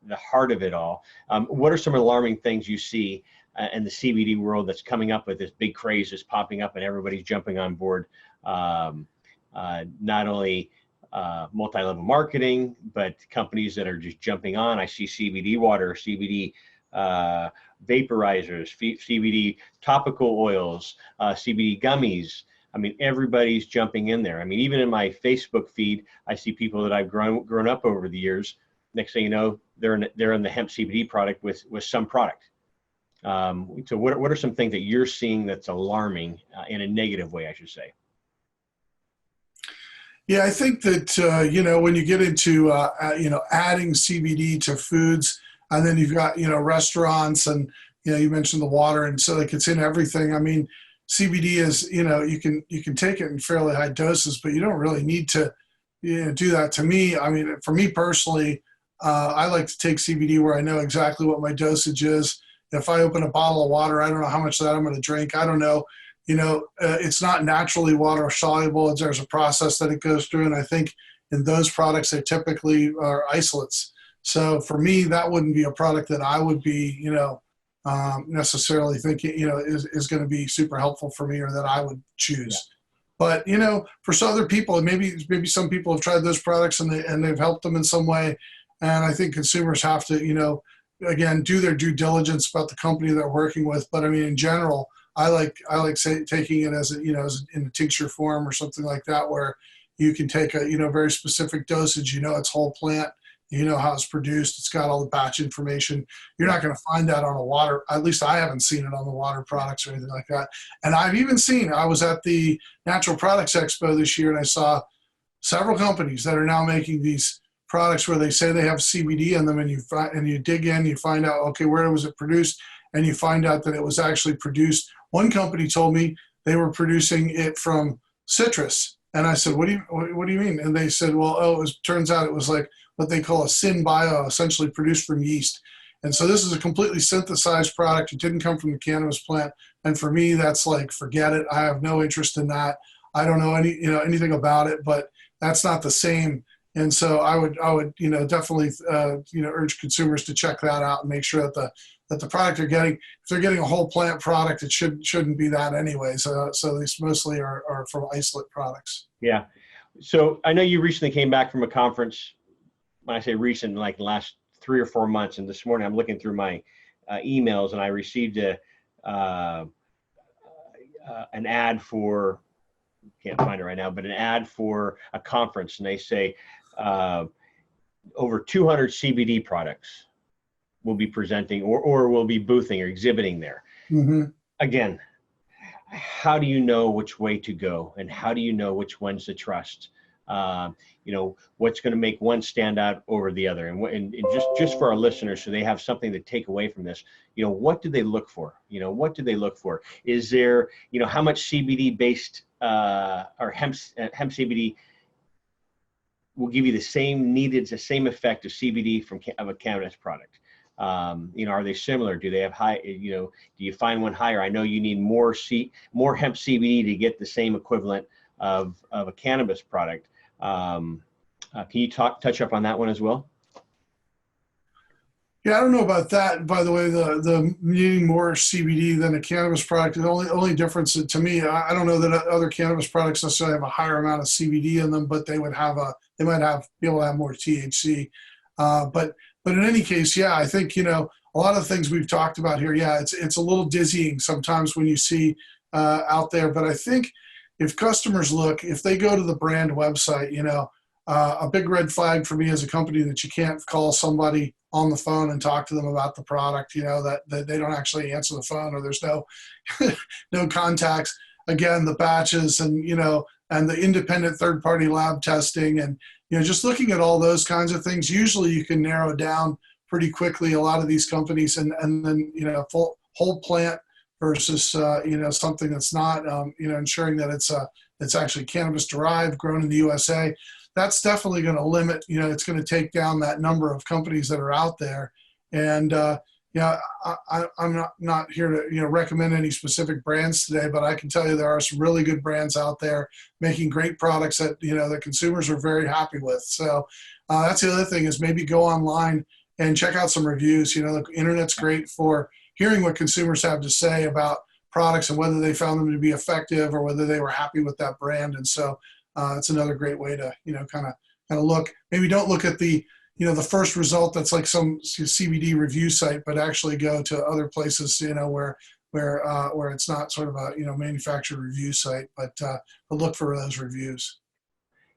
the heart of it all. What are some alarming things you see in the CBD world that's coming up with this big craze that's popping up and everybody's jumping on board? Not only multi-level marketing, but companies that are just jumping on. I see CBD water, CBD vaporizers, CBD topical oils, CBD gummies. I mean, everybody's jumping in there. I mean, even in my Facebook feed, I see people that I've grown up over the years. Next thing you know, they're in the hemp CBD product with some product. So what are some things that you're seeing that's alarming in a negative way, I should say? Yeah, I think that, when you get into, adding CBD to foods, and then you've got, restaurants and, you mentioned the water, and so like it's in everything. I mean, CBD is, you can take it in fairly high doses, but you don't really need to do that. To me, I mean, for me personally, I like to take CBD where I know exactly what my dosage is. If I open a bottle of water, I don't know how much of that I'm going to drink. I don't know. It's not naturally water soluble. There's a process that it goes through. And I think in those products, they typically are isolates. So for me, that wouldn't be a product that I would be, necessarily thinking, is going to be super helpful for me or that I would choose. Yeah. But, for some other people, maybe some people have tried those products and they've helped them in some way. And I think consumers have to, again, do their due diligence about the company they're working with. But I mean, in general, I like taking it as as in a tincture form or something like that, where you can take a, very specific dosage, it's whole plant, how it's produced. It's got all the batch information. You're not going to find that on a water. At least I haven't seen it on the water products or anything like that. And I've even I was at the Natural Products Expo this year and I saw several companies that are now making these products where they say they have CBD in them, and you dig in, you find out, okay, where was it produced? And you find out that it was actually produced. One company told me they were producing it from citrus. And I said, what do you mean? And they said, well, turns out it was like what they call a synbio, essentially produced from yeast. And so this is a completely synthesized product. It didn't come from the cannabis plant. And for me, that's like, forget it. I have no interest in that. I don't know anything about it, but that's not the same. And so I would definitely urge consumers to check that out and make sure that the product they're getting, if they're getting a whole plant product, it shouldn't be that anyways. So these mostly are from isolate products. Yeah. So I know you recently came back from a conference. When I say recent, like the last 3 or 4 months, and this morning I'm looking through my emails and I received an ad for, can't find it right now, but an ad for a conference, and they say over 200 CBD products will be presenting or will be boothing or exhibiting there. Mm-hmm. Again, how do you know which way to go, and how do you know which ones to trust? What's going to make one stand out over the other, and just for our listeners, so they have something to take away from this. What do they look for? What do they look for? Is there, how much CBD based or hemp CBD will give you the same effect of CBD of a cannabis product? Are they similar? Do they have high, do you find one higher? I know you need more hemp CBD to get the same equivalent of a cannabis product. Can you touch up on that one as well? Yeah, I don't know about that. By the way, the needing more CBD than a cannabis product, the only difference to me, I don't know that other cannabis products necessarily have a higher amount of CBD in them, but they might be able to have more THC. But in any case, yeah, I think, a lot of things we've talked about here, yeah, it's a little dizzying sometimes when you see out there. But I think if customers look, if they go to the brand website, a big red flag for me as a company that you can't call somebody on the phone and talk to them about the product, that they don't actually answer the phone, or there's no no contacts. Again, the batches and the independent third-party lab testing, and just looking at all those kinds of things, usually you can narrow down pretty quickly a lot of these companies, and then full whole plant versus something that's not, ensuring that it's actually cannabis derived, grown in the USA. That's definitely going to limit, it's going to take down that number of companies that are out there. And I'm not here to recommend any specific brands today, but I can tell you there are some really good brands out there making great products that that consumers are very happy with. So that's the other thing, is maybe go online and check out some reviews. The internet's great for hearing what consumers have to say about products and whether they found them to be effective or whether they were happy with that brand. And so it's another great way to kind of look. Maybe don't look at the the first result that's like some CBD review site, but actually go to other places where it's not sort of a manufacturer review site, but look for those reviews.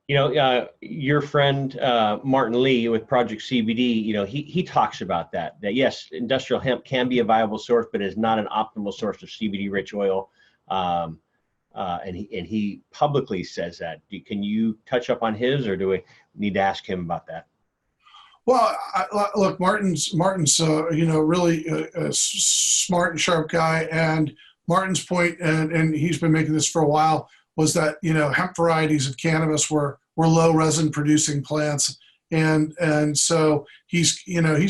Your friend Martin Lee with Project CBD, he talks about that yes, industrial hemp can be a viable source, but is not an optimal source of CBD-rich oil. And he publicly says that. Can you touch up on his, or do we need to ask him about that? Well, look, Martin's really a smart and sharp guy, and Martin's point, and he's been making this for a while, was that hemp varieties of cannabis were low resin producing plants, and so he's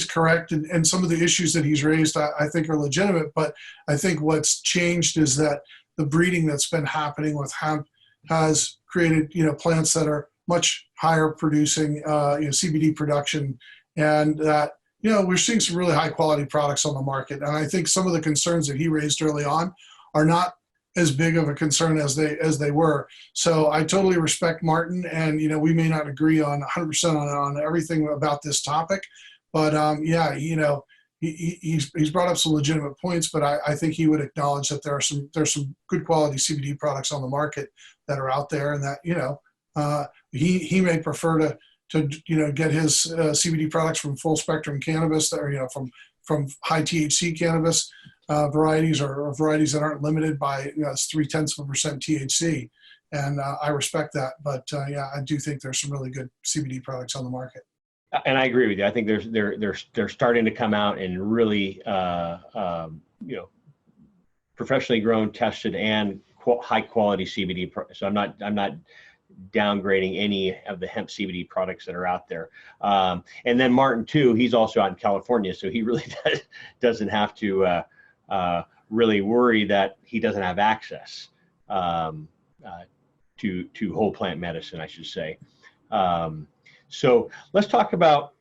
correct, and some of the issues that he's raised I think are legitimate, but I think what's changed is that the breeding that's been happening with hemp has created plants that are much higher producing CBD production, and that we're seeing some really high quality products on the market. And I think some of the concerns that he raised early on are not as big of a concern as they were. So I totally respect Martin, and we may not agree on 100% on everything about this topic, but he's brought up some legitimate points. But I think he would acknowledge that there's some good quality CBD products on the market that are out there, and that he may prefer to get his CBD products from full spectrum cannabis, that are from high THC cannabis varieties, or varieties that aren't limited by 0.3% THC, and I respect that. But I do think there's some really good CBD products on the market. And I agree with you. I think they're starting to come out and really professionally grown, tested, and high quality CBD. So I'm not downgrading any of the hemp CBD products that are out there. And then Martin too, he's also out in California, so he really doesn't have to really worry that he doesn't have access to whole plant medicine, I should say. So let's talk about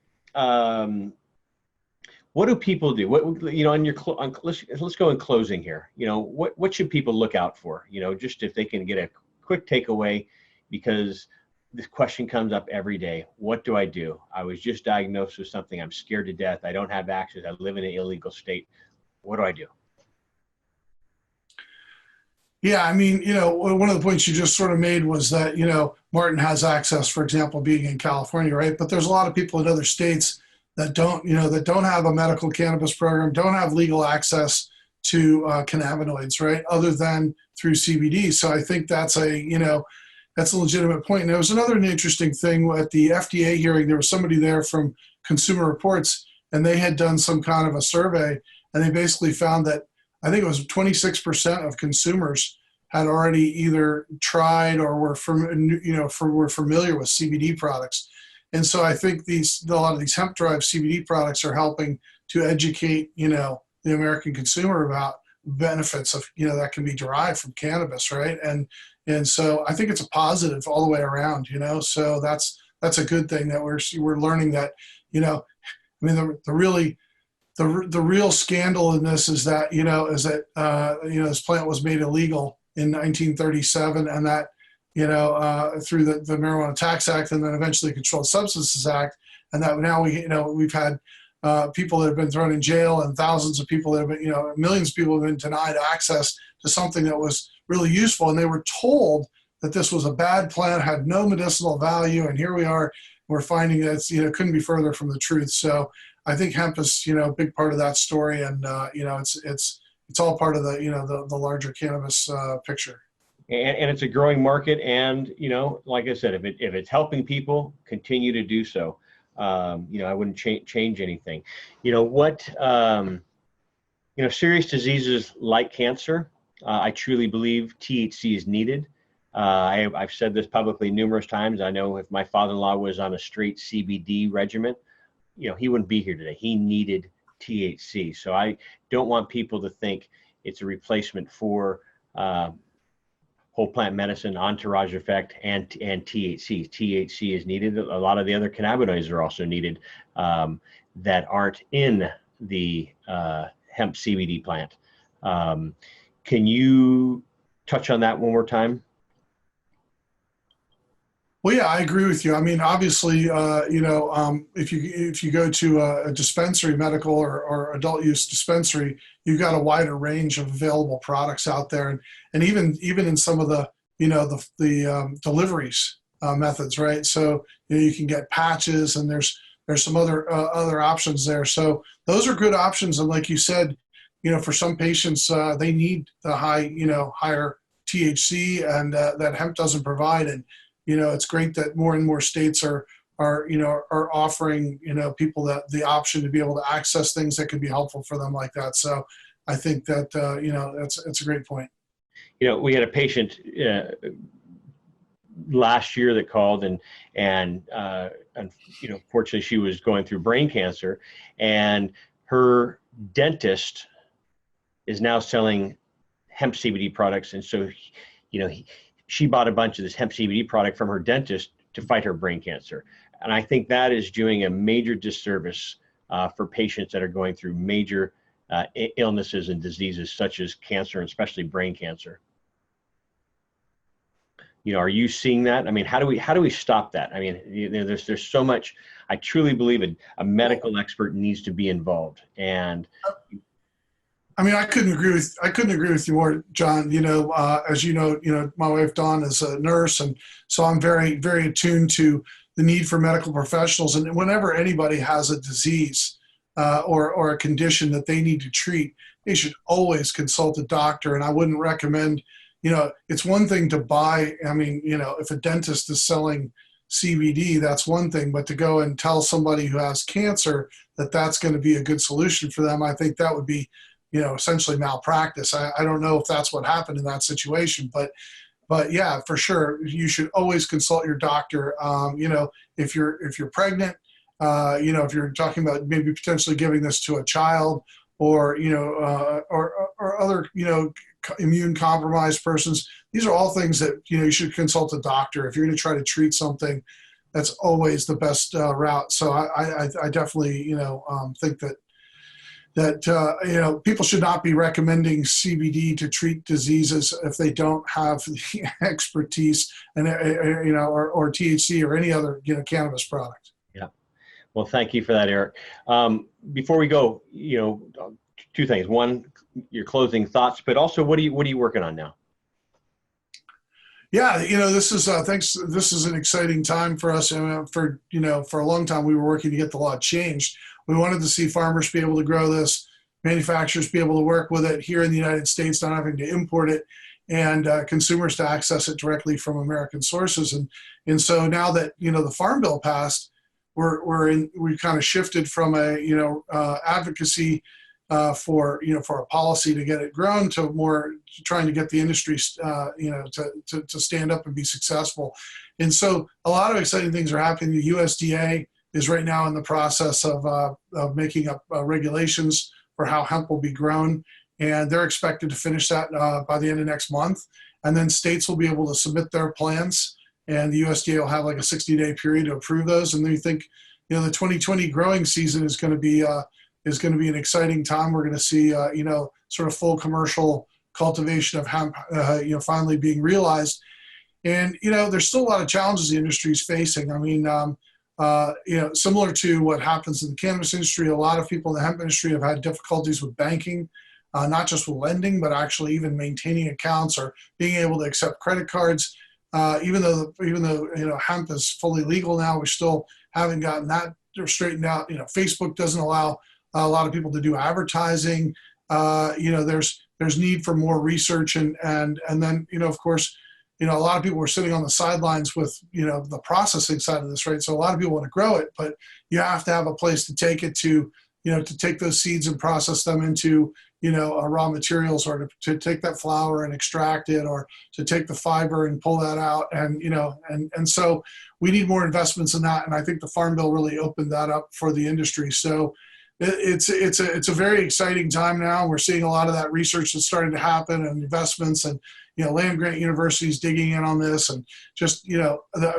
what do people do? Let's go in closing here. What should people look out for? Just if they can get a quick takeaway, because this question comes up every day. What do I do? I was just diagnosed with something. I'm scared to death. I don't have access. I live in an illegal state. What do I do? Yeah, I mean, one of the points you just sort of made was that, Martin has access, for example, being in California, right? But there's a lot of people in other states that don't have a medical cannabis program, don't have legal access to cannabinoids, right? Other than through CBD. So I think that's a legitimate point. And there was another interesting thing at the FDA hearing. There was somebody there from Consumer Reports, and they had done some kind of a survey, and they basically found that I think it was 26% of consumers had already either tried or were familiar with CBD products. And so I think a lot of these hemp-derived CBD products are helping to educate, the American consumer about benefits of, that can be derived from cannabis, right? And so I think it's a positive all the way around, So that's a good thing that we're learning that, the real scandal in this is that, this plant was made illegal in 1937, and that, through the Marijuana Tax Act, and then eventually Controlled Substances Act, and that now we've had people that have been thrown in jail, and thousands of people that have been, millions of people have been denied access to something that was really useful, and they were told that this was a bad plant, had no medicinal value, and here we are, we're finding that it's, couldn't be further from the truth. So I think hemp is, a big part of that story, and it's all part of the larger cannabis picture. And it's a growing market, and like I said, if it's helping people, continue to do so. I wouldn't change anything. Serious diseases like cancer, I truly believe THC is needed. I've said this publicly numerous times. I know if my father-in-law was on a straight CBD regimen, he wouldn't be here today. He needed THC. So I don't want people to think it's a replacement for whole plant medicine, entourage effect, and THC. THC is needed. A lot of the other cannabinoids are also needed that aren't in the hemp CBD plant. Can you touch on that one more time? Well, yeah, I agree with you. I mean, obviously, if you go to a dispensary, medical or adult use dispensary, you've got a wider range of available products out there, and even in some of the deliveries methods, right? So you can get patches, and there's some other options there. So those are good options, and like you said, for some patients, they need the higher THC, and that hemp doesn't provide. And it's great that more and more states are offering people the option to be able to access things that could be helpful for them like that. So I think that that's a great point. We had a patient last year that called, and fortunately she was going through brain cancer, and her dentist is now selling hemp CBD products, and so she bought a bunch of this hemp CBD product from her dentist to fight her brain cancer. And I think that is doing a major disservice for patients that are going through major illnesses and diseases such as cancer, and especially brain cancer. Are you seeing that? I mean, how do we stop that? I mean, there's so much. I truly believe a medical expert needs to be involved. And I mean, I couldn't agree with you more, John. As you know, my wife Dawn is a nurse, and so I'm very, very attuned to the need for medical professionals. And whenever anybody has a disease or a condition that they need to treat, they should always consult a doctor. And I wouldn't recommend. It's one thing to buy. I mean, if a dentist is selling CBD, that's one thing, but to go and tell somebody who has cancer that that's going to be a good solution for them, I think that would be essentially malpractice. I don't know if that's what happened in that situation, but yeah, for sure, you should always consult your doctor. If you're pregnant, if you're talking about maybe potentially giving this to a child, or or other immune compromised persons, these are all things that you should consult a doctor if you're going to try to treat something. That's always the best route. So I definitely think that people should not be recommending CBD to treat diseases if they don't have the expertise and or THC or any other cannabis product. Yeah. Well, thank you for that, Eric. Before we go, two things. One, your closing thoughts, but also what are you working on now? Yeah, this is thanks. This is an exciting time for us. For a long time we were working to get the law changed. We wanted to see farmers be able to grow this, manufacturers be able to work with it here in the United States, not having to import it, and consumers to access it directly from American sources. And so now that the Farm Bill passed, we kind of shifted from a advocacy for a policy to get it grown to more trying to get the industry to stand up and be successful. And so a lot of exciting things are happening. The USDA is right now in the process of making up regulations for how hemp will be grown, and they're expected to finish that by the end of next month. And then states will be able to submit their plans, and the USDA will have like a 60-day period to approve those. And then we think, the 2020 growing season is going to be an exciting time. We're going to see sort of full commercial cultivation of hemp finally being realized. And there's still a lot of challenges the industry is facing. I mean, similar to what happens in the cannabis industry, a lot of people in the hemp industry have had difficulties with banking, not just with lending, but actually even maintaining accounts or being able to accept credit cards. even though hemp is fully legal now, we still haven't gotten that straightened out. Facebook doesn't allow a lot of people to do advertising. There's need for more research, and then of course, a lot of people were sitting on the sidelines with the processing side of this, right? So a lot of people want to grow it, but you have to have a place to take it to, to take those seeds and process them into raw materials, or to take that flower and extract it, or to take the fiber and pull that out, and so we need more investments in that, and I think the Farm Bill really opened that up for the industry. So it's a very exciting time now. We're seeing a lot of that research that's starting to happen, and investments, and land grant universities digging in on this, and just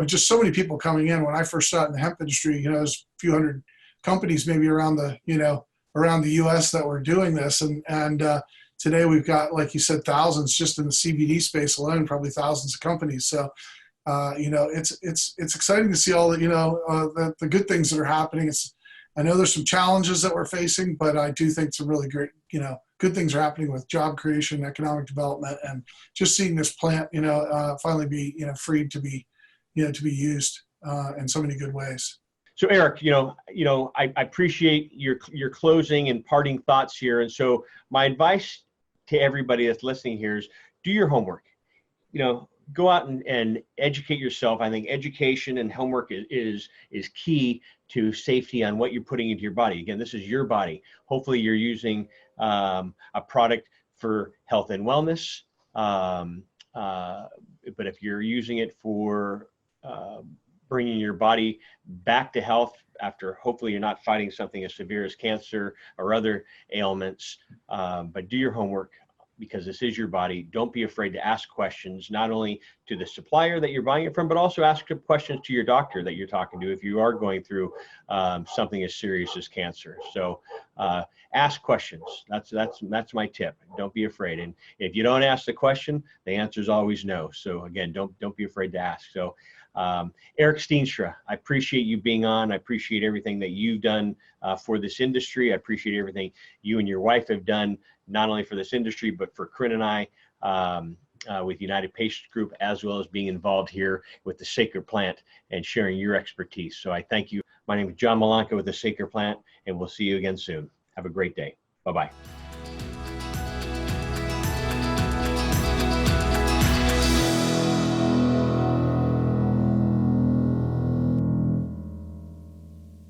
just so many people coming in. When I first started in the hemp industry, there's a few hundred companies maybe around the U.S. that were doing this, and today we've got, like you said, thousands just in the CBD space alone, probably thousands of companies. So it's exciting to see all the good things that are happening. I know there's some challenges that we're facing, but I do think some really great, good things are happening with job creation, economic development, and just seeing this plant, finally be, freed to be, to be used in so many good ways. So Eric, I appreciate your closing and parting thoughts here. And so my advice to everybody that's listening here is do your homework. Go out and educate yourself. I think education and homework is key to safety on what you're putting into your body. Again, this is your body. Hopefully you're using a product for health and wellness. But if you're using it for bringing your body back to health after, hopefully you're not fighting something as severe as cancer or other ailments, but do your homework, because this is your body. Don't be afraid to ask questions, not only to the supplier that you're buying it from, but also ask questions to your doctor that you're talking to if you are going through something as serious as cancer. So ask questions. That's my tip. Don't be afraid. And if you don't ask the question, the answer is always no. So again, don't be afraid to ask. So Eric Steenstra, I appreciate you being on. I appreciate everything that you've done for this industry. I appreciate everything you and your wife have done, not only for this industry, but for Corinne and I with United Patients Group, as well as being involved here with the Sacred Plant and sharing your expertise. So I thank you. My name is John Malanca with the Sacred Plant, and we'll see you again soon. Have a great day. Bye-bye.